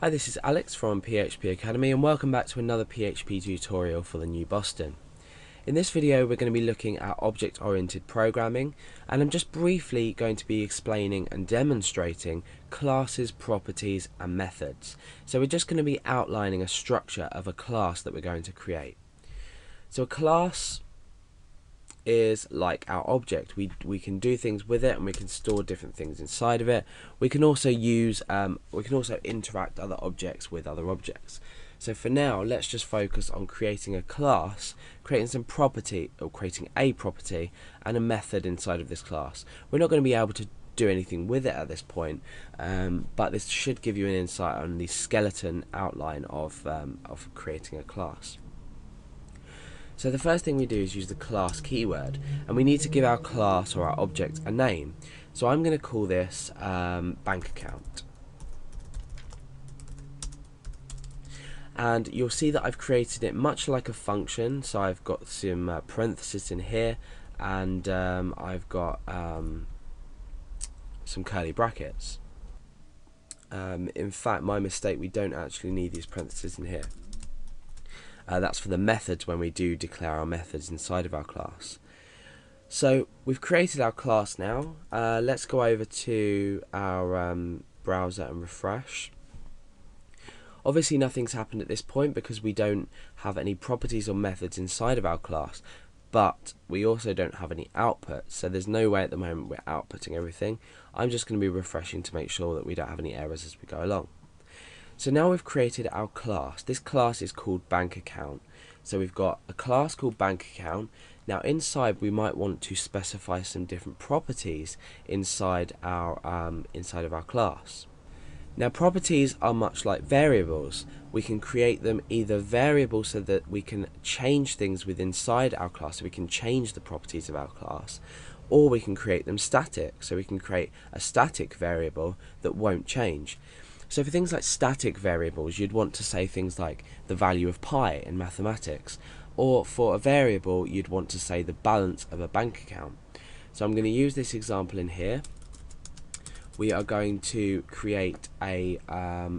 Hi, this is Alex from PHP Academy and welcome back to another PHP tutorial for the New Boston. In this video we're going to be looking at object-oriented programming, and I'm just briefly going to be explaining and demonstrating classes, properties and methods. So we're just going to be outlining a structure of a class that we're going to create. So a class is like our object. We can do things with it and we can store different things inside of it. We can also interact other objects with other objects. So for now, let's just focus on creating a class, creating some property, or creating a property and a method inside of this class. We're not going to be able to do anything with it at this point, but this should give you an insight on the skeleton outline of creating a class. So the first thing we do is use the class keyword, and we need to give our class or our object a name. So I'm going to call this bank account. And you'll see that I've created it much like a function. So I've got some parentheses in here, and I've got some curly brackets. In fact, my mistake, we don't actually need these parentheses in here. That's for the methods when we do declare our methods inside of our class. So we've created our class now. Let's go over to our browser and refresh. Obviously nothing's happened at this point because we don't have any properties or methods inside of our class, but we also don't have any output, so there's no way at the moment we're outputting everything. I'm just going to be refreshing to make sure that we don't have any errors as we go along. So now we've created our class. This class is called bank account. So we've got a class called bank account. Now inside we might want to specify some different properties inside of our class. Now properties are much like variables. We can create them either variable so that we can change things inside our class, so we can change the properties of our class, or we can create them static, so we can create a static variable that won't change. So for things like static variables, you'd want to say things like the value of pi in mathematics, or for a variable you'd want to say the balance of a bank account. So I'm going to use this example in here. We are going to create a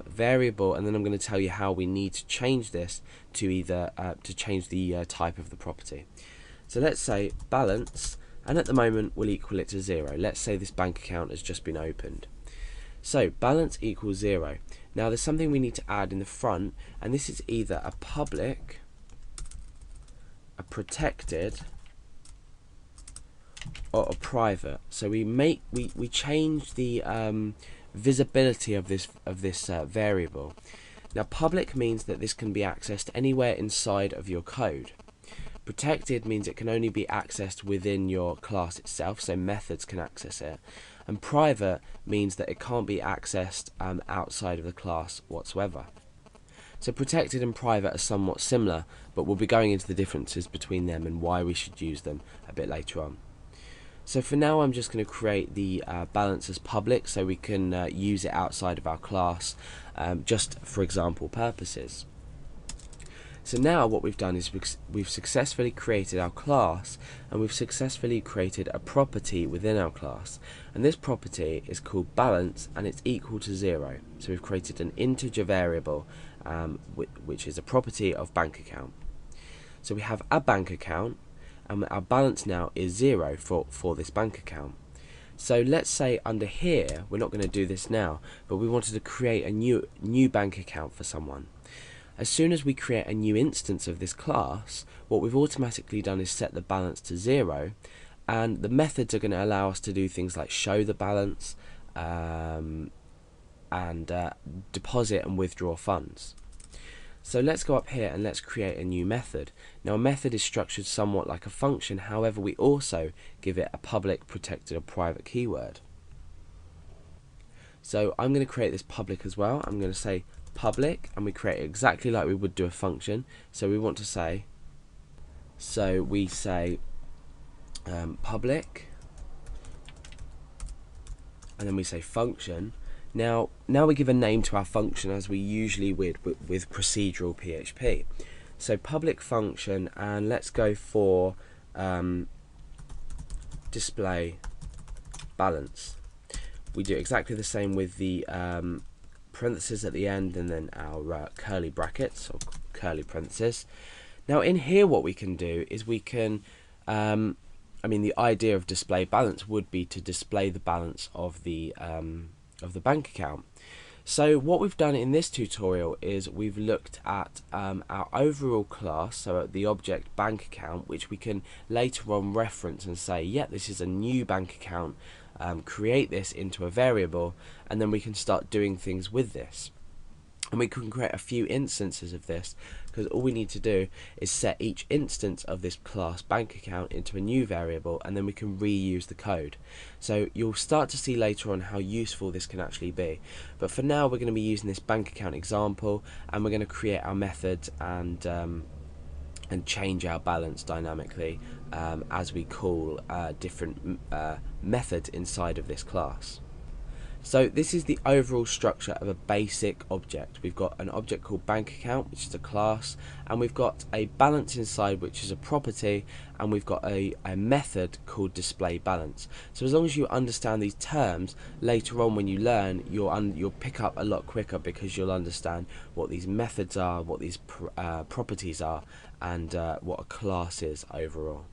variable, and then I'm going to tell you how we need to change this to either to change the type of the property. So let's say balance, and at the moment we'll equal it to 0. Let's say this bank account has just been opened. So balance equals 0. Now there's something we need to add in the front, and this is either a public, a protected, or a private. So we change the visibility of this variable. Now public means that this can be accessed anywhere inside of your code. Protected means it can only be accessed within your class itself, so methods can access it. And private means that it can't be accessed outside of the class whatsoever. So protected and private are somewhat similar, but we'll be going into the differences between them and why we should use them a bit later on. So for now I'm just going to create the balance as public so we can use it outside of our class just for example purposes. So now what we've done is we've successfully created our class, and we've successfully created a property within our class, and this property is called balance, and it's equal to 0. So we've created an integer variable which is a property of bank account. So we have a bank account, and our balance now is 0 for this bank account. So let's say under here, we're not going to do this now, but we wanted to create a new bank account for someone. As soon as we create a new instance of this class, what we've automatically done is set the balance to 0, and the methods are going to allow us to do things like show the balance and deposit and withdraw funds. So let's go up here and let's create a new method. Now a method is structured somewhat like a function, however we also give it a public, protected or private keyword. So I'm going to create this public as well. I'm going to say public, and we create it exactly like we would do a function. So we want to say, public, and then we say function. Now we give a name to our function as we usually would with procedural PHP. So public function, and let's go for display balance. We do exactly the same with the parentheses at the end, and then our curly brackets or curly parentheses. Now in here what we can do is we can, the idea of display balance would be to display the balance of the bank account. So what we've done in this tutorial is we've looked at our overall class, so at the object bank account, which we can later on reference and say, yeah, this is a new bank account, create this into a variable, and then we can start doing things with this. And we can create a few instances of this, because all we need to do is set each instance of this class bank account into a new variable, and then we can reuse the code. So you'll start to see later on how useful this can actually be. But for now, we're going to be using this bank account example, and we're going to create our method and change our balance dynamically as we call different methods inside of this class. So this is the overall structure of a basic object. We've got an object called bank account, which is a class, and we've got a balance inside, which is a property, and we've got a method called display balance. So as long as you understand these terms, later on when you learn, you'll pick up a lot quicker, because you'll understand what these methods are, what these properties are, and what a class is overall.